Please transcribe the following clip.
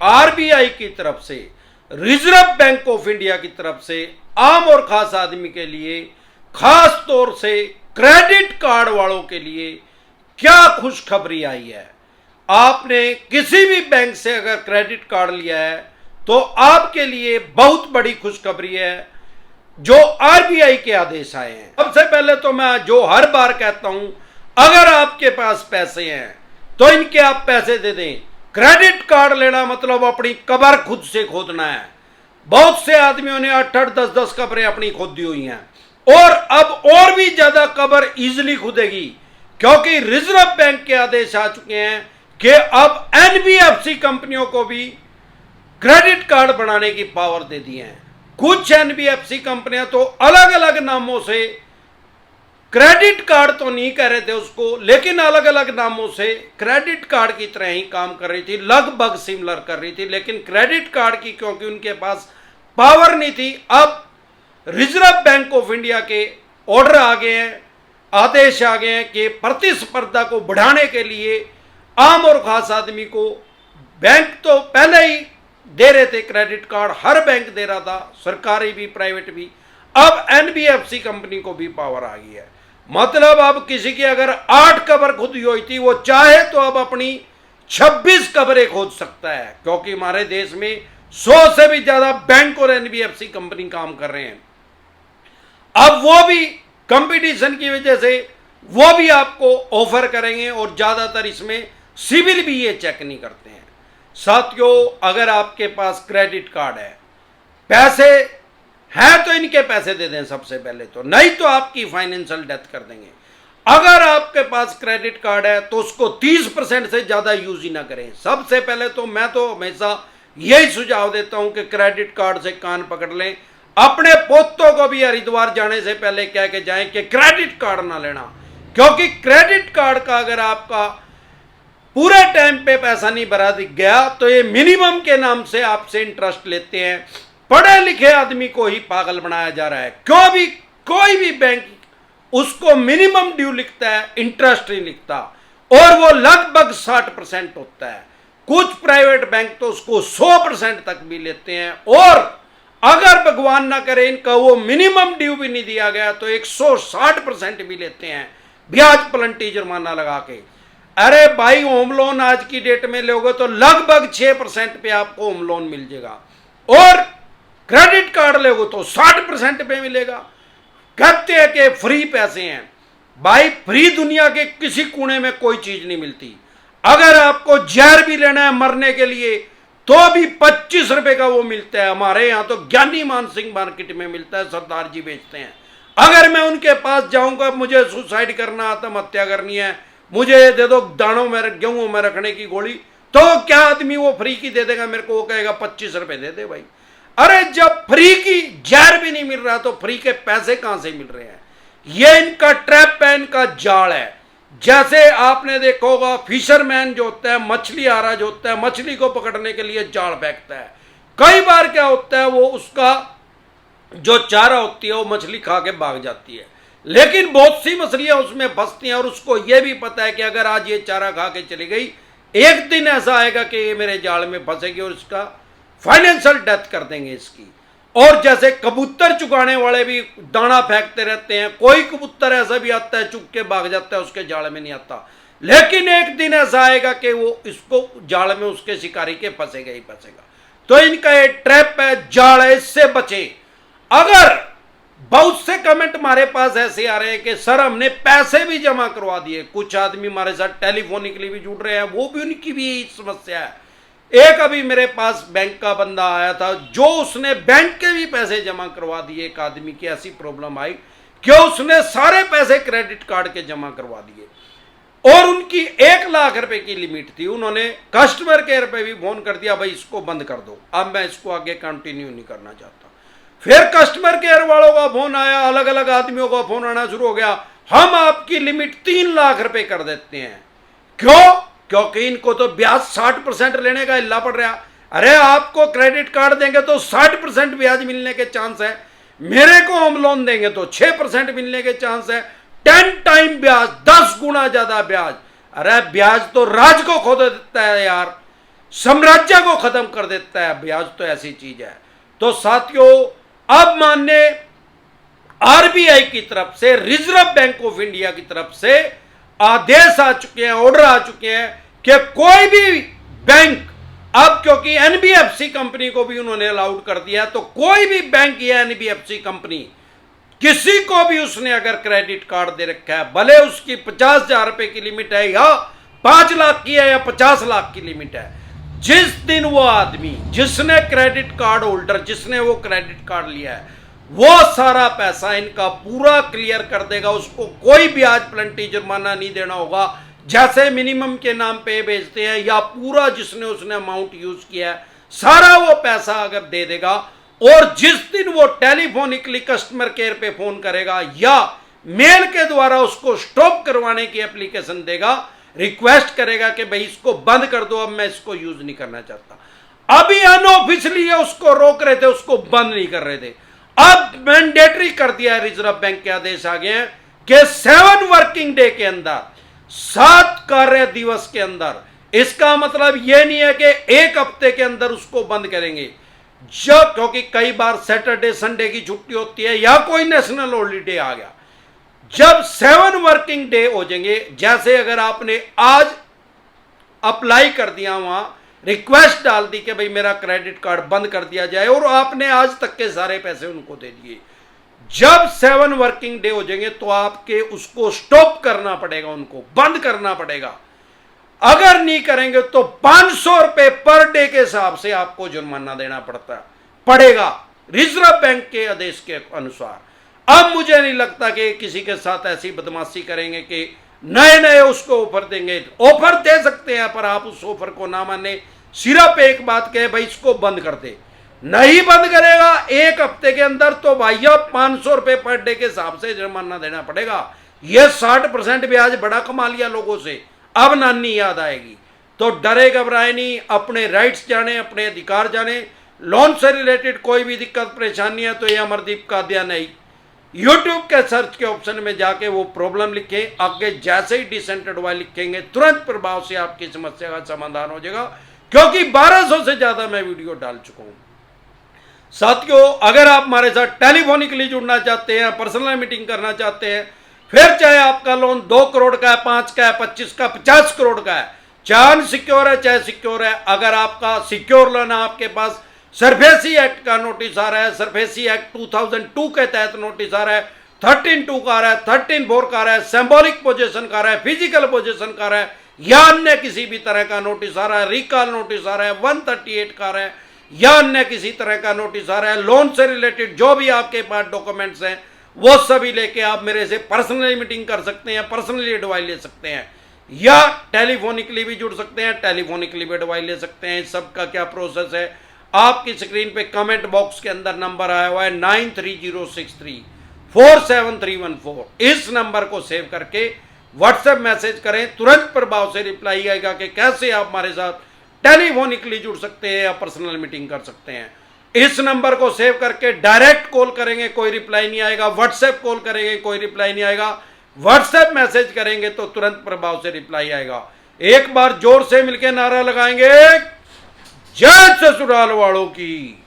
RBI की तरफ से, रिजर्व बैंक ऑफ इंडिया की तरफ से आम और खास आदमी के लिए, खास तौर से क्रेडिट कार्ड वालों के लिए क्या खुशखबरी आई है। आपने किसी भी बैंक से अगर क्रेडिट कार्ड लिया है तो आपके लिए बहुत बड़ी खुशखबरी है जो आरबीआई के आदेश आए हैं। सबसे पहले तो मैं जो हर बार कहता हूं, अगर आपके पास पैसे हैं तो इनके आप पैसे दे दें। क्रेडिट कार्ड लेना मतलब अपनी कब्र खुद से खोदना है। बहुत से आदमियों ने 8-8, 10-10 कब्रें अपनी खोदी हुई हैं और अब और भी ज्यादा कब्र इजिली खुदेगी, क्योंकि रिजर्व बैंक के आदेश आ चुके हैं कि अब एनबीएफसी कंपनियों को भी क्रेडिट कार्ड बनाने की पावर दे दी है। कुछ एनबीएफसी कंपनियां तो अलग अलग नामों से, क्रेडिट कार्ड तो नहीं कह रहे थे उसको, लेकिन अलग अलग नामों से क्रेडिट कार्ड की तरह ही काम कर रही थी, लगभग सिमिलर कर रही थी, लेकिन क्रेडिट कार्ड की क्योंकि उनके पास पावर नहीं थी। अब रिजर्व बैंक ऑफ इंडिया के ऑर्डर आ गए हैं, आदेश आ गए हैं कि प्रतिस्पर्धा को बढ़ाने के लिए आम और खास आदमी को, बैंक तो पहले ही दे रहे थे क्रेडिट कार्ड, हर बैंक दे रहा था, सरकारी भी प्राइवेट भी, अब एनबीएफसी कंपनी को भी पावर आ गई है। मतलब अब किसी की अगर 8 कब्र खुदी हुई थी, वो चाहे तो अब अपनी 26 कब्रें खोद सकता है, क्योंकि हमारे देश में 100 से भी ज्यादा बैंक और एनबीएफसी कंपनी काम कर रहे हैं। अब वो भी कंपटीशन की वजह से वो भी आपको ऑफर करेंगे और ज्यादातर इसमें सिविल भी ये चेक नहीं करते हैं। साथियों, अगर आपके पास क्रेडिट कार्ड है, पैसे हैं तो इनके पैसे दे दें सबसे पहले तो, नहीं तो आपकी फाइनेंशियल डेथ कर देंगे। अगर आपके पास क्रेडिट कार्ड है तो उसको 30% से ज्यादा यूज ही ना करें। सबसे पहले तो मैं तो हमेशा यही सुझाव देता हूं कि क्रेडिट कार्ड से कान पकड़ लें। अपने पोतों को भी हरिद्वार जाने से पहले कह के जाएं कि क्रेडिट कार्ड ना लेना, क्योंकि क्रेडिट कार्ड का अगर आपका पूरे टाइम पे पैसा नहीं भरा दिख गया तो ये मिनिमम के नाम से आपसे इंटरेस्ट लेते हैं। पढ़े लिखे आदमी को ही पागल बनाया जा रहा है। क्यों भी कोई भी बैंक उसको मिनिमम ड्यू लिखता है, इंटरेस्ट नहीं लिखता, और वो लगभग 60% होता है। कुछ प्राइवेट बैंक तो उसको 100% तक भी लेते हैं, और अगर भगवान ना करे इनका वो मिनिमम ड्यू भी नहीं दिया गया तो 160% भी लेते हैं, ब्याज पलंटी जुर्माना लगा के। अरे भाई, होम लोन आज की डेट में लोगे तो लगभग 6% पे आपको होम लोन मिल जाएगा, और क्रेडिट कार्ड लोगे तो 60% पे मिलेगा। कहते हैं कि फ्री पैसे हैं। भाई, फ्री दुनिया के किसी कोने में कोई चीज नहीं मिलती। अगर आपको जहर भी लेना है मरने के लिए तो भी 25 रुपए का वो मिलता है। हमारे यहाँ तो ज्ञानी मानसिंह मार्केट में मिलता है, सरदार जी बेचते हैं। अगर मैं उनके पास जाऊंगा, मुझे सुसाइड करना, आत्महत्या करनी है, मुझे दे दो दानों में, गेहूं में रखने की गोली, तो क्या आदमी वो फ्री की दे देगा मेरे को? वो कहेगा 25 रुपए दे दे भाई। अरे, जब फ्री की जहर भी नहीं मिल रहा तो फ्री के पैसे कहां से मिल रहे हैं? ये इनका ट्रैप है, इनका जाल है। जैसे आपने देखा होगा, फिशरमैन जो होता है, मछली आरा जो होता है, मछली को पकड़ने के लिए जाल फेंकता है। कई बार क्या होता है, वो उसका जो चारा होती है वो मछली खा के भाग जाती है, लेकिन बहुत सी मछलियां उसमें फंसती हैं, और उसको ये भी पता है कि अगर आज ये चारा खा के चली गई, एक दिन ऐसा आएगा कि ये मेरे जाल में फंसेगी और इसका फाइनेंशियल डेथ कर देंगे इसकी। और जैसे कबूतर चुगाने वाले भी दाना फेंकते रहते हैं, कोई कबूतर ऐसा भी आता है चुग के भाग जाता है, उसके जाल में नहीं आता, लेकिन एक दिन ऐसा आएगा कि वो इसको जाल में उसके शिकारी के फंसेगा ही फंसेगा। तो इनका ये ट्रैप है, जाल है, इससे बचे। अगर बहुत से कमेंट हमारे पास ऐसे आ रहे हैं कि सर हमने पैसे भी जमा करवा दिए, कुछ आदमी हमारे साथ टेलीफोनिकली भी जुड़ रहे हैं, वो भी, उनकी भी यही समस्या है। एक अभी मेरे पास बैंक का बंदा आया था जो उसने बैंक के भी पैसे जमा करवा दिए। एक आदमी की ऐसी प्रॉब्लम आई कि उसने सारे पैसे क्रेडिट कार्ड के जमा करवा दिए और उनकी 1 लाख रुपए की लिमिट थी। उन्होंने कस्टमर केयर पे भी फोन कर दिया, भाई इसको बंद कर दो, अब मैं इसको आगे कंटिन्यू नहीं करना चाहता। फिर कस्टमर केयर वालों का फोन आया, अलग अलग आदमियों का फोन आना शुरू हो गया, हम आपकी लिमिट 3 लाख रुपए कर देते हैं। क्यों? क्योंकि इनको तो ब्याज 60% लेने का हिल्ला पड़ रहा। अरे, आपको क्रेडिट कार्ड देंगे तो 60% ब्याज मिलने के चांस है, मेरे को होम लोन देंगे तो 6% मिलने के चांस है, 10 टाइम ब्याज, 10 गुना ज्यादा ब्याज। अरे, ब्याज तो राज को खो देता है यार। साम्राज्य को खत्म कर देता है। ब्याज तो ऐसी चीज है। तो साथियों, अब मानने आरबीआई की तरफ से, रिजर्व बैंक ऑफ इंडिया की तरफ से आदेश आ चुके हैं, ऑर्डर आ चुके हैं कि कोई भी बैंक, अब क्योंकि एनबीएफसी कंपनी को भी उन्होंने अलाउड कर दिया, तो कोई भी बैंक या एनबीएफसी कंपनी किसी को भी उसने अगर क्रेडिट कार्ड दे रखा है, भले उसकी 50,000 रुपए की लिमिट है या 5 लाख की है या 50 लाख की लिमिट है, जिस दिन वो आदमी जिसने क्रेडिट कार्ड होल्डर, जिसने वो क्रेडिट कार्ड लिया है, वो सारा पैसा इनका पूरा क्लियर कर देगा। उसको कोई ब्याज प्लेंटी जुर्माना नहीं देना होगा, जैसे मिनिमम के नाम पे बेचते हैं, या पूरा जिसने उसने अमाउंट यूज किया है सारा वो पैसा अगर दे देगा। और जिस दिन वो टेलीफोनिकली कस्टमर केयर पे फोन करेगा या मेल के द्वारा उसको स्टॉप करवाने की एप्लीकेशन देगा, रिक्वेस्ट करेगा कि भाई इसको बंद कर दो, अब मैं इसको यूज नहीं करना चाहता। अभी अनऑफिशियली उसको रोक रहे थे, उसको बंद नहीं कर रहे थे, अब मैंडेटरी कर दिया है। रिजर्व बैंक के आदेश आ गए हैं कि 7 वर्किंग डे के अंदर, 7 कार्य दिवस के अंदर, इसका मतलब यह नहीं है कि 1 हफ्ते के अंदर उसको बंद करेंगे। जब, क्योंकि कई बार सैटरडे संडे की छुट्टी होती है या कोई नेशनल हॉलीडे आ गया, जब 7 वर्किंग डे हो जाएंगे, जैसे अगर आपने आज अप्लाई कर दिया, वहां रिक्वेस्ट डाल दी कि भाई मेरा क्रेडिट कार्ड बंद कर दिया जाए, और आपने आज तक के सारे पैसे उनको दे दिए, जब 7 वर्किंग डे हो जाएंगे तो आपके उसको स्टॉप करना पड़ेगा, उनको बंद करना पड़ेगा। अगर नहीं करेंगे तो 500 रुपए पर डे के हिसाब से आपको जुर्माना देना पड़ेगा रिजर्व बैंक के आदेश के अनुसार। अब मुझे नहीं लगता कि किसी के साथ ऐसी बदमाशी करेंगे कि नए नए उसको ऑफर देंगे। ऑफर दे सकते हैं, पर आप उस ऑफर को ना माने, सिर्फ एक बात कहे भाई इसको बंद कर दे, नहीं बंद करेगा 1 हफ्ते के अंदर तो भैया 500 रुपए पर डे के हिसाब से जुर्माना देना पड़ेगा। यह 60% ब्याज बड़ा कमा लिया लोगों से, अब नानी याद आएगी। तो डरे घबराए नहीं, अपने राइट्स जाने, अपने अधिकार जाने। लोन से रिलेटेड कोई भी दिक्कत परेशानी है तो ये अमरदीप कादिया नहीं, यूट्यूब के सर्च के ऑप्शन में जाके वो प्रॉब्लम लिखें, आगे जैसे ही डिसेंट एडवाइस लिखेंगे तुरंत प्रभाव से आपकी समस्या का समाधान हो जाएगा, क्योंकि 1200 से ज्यादा मैं वीडियो डाल चुका हूं। साथियों, अगर आप हमारे साथ टेलीफोनिकली जुड़ना चाहते हैं, पर्सनल मीटिंग करना चाहते हैं, फिर चाहे आपका लोन 2 करोड़ का है, 5 का है, 25 का, 50 करोड़ का है, चाहे अनसिक्योर है चाहे सिक्योर है, अगर आपका सिक्योर लोन है, आपके पास सरफेसी एक्ट का नोटिस आ रहा है, सरफेसी एक्ट 2002 के तहत नोटिस आ रहा है, 13(2) का आ रहा है, 13(4) का आ रहा है, सिंबॉलिक पोजीशन का आ रहा है, फिजिकल पोजीशन का आ रहा है, या अन्य किसी भी तरह का नोटिस आ रहा है, रिकॉल नोटिस आ रहा है, 138 का आ रहा है, या अन्य किसी तरह का नोटिस आ रहा है, लोन से रिलेटेड जो भी आपके पास डॉक्यूमेंट्स हैं वो सभी लेके आप मेरे से पर्सनली मीटिंग कर सकते हैं, पर्सनली एडवाइस ले सकते हैं, या टेलीफोनिकली भी जुड़ सकते हैं, टेलीफोनिकली भी एडवाइस ले सकते हैं। इस सब का क्या प्रोसेस है, आपकी स्क्रीन पे कमेंट बॉक्स के अंदर नंबर आया हुआ है 9306347314। इस नंबर को सेव करके व्हाट्सएप मैसेज करें, तुरंत प्रभाव से रिप्लाई आएगा कि कैसे आप हमारे साथ टेलीफोनिकली जुड़ सकते हैं या पर्सनल मीटिंग कर सकते हैं। इस नंबर को सेव करके डायरेक्ट कॉल करेंगे, कोई रिप्लाई नहीं आएगा, व्हाट्सएप कॉल करेंगे, कोई रिप्लाई नहीं आएगा, व्हाट्सएप मैसेज करेंगे तो तुरंत प्रभाव से रिप्लाई आएगा। एक बार जोर से मिलकर नारा लगाएंगे, जय ससुराल वालों की।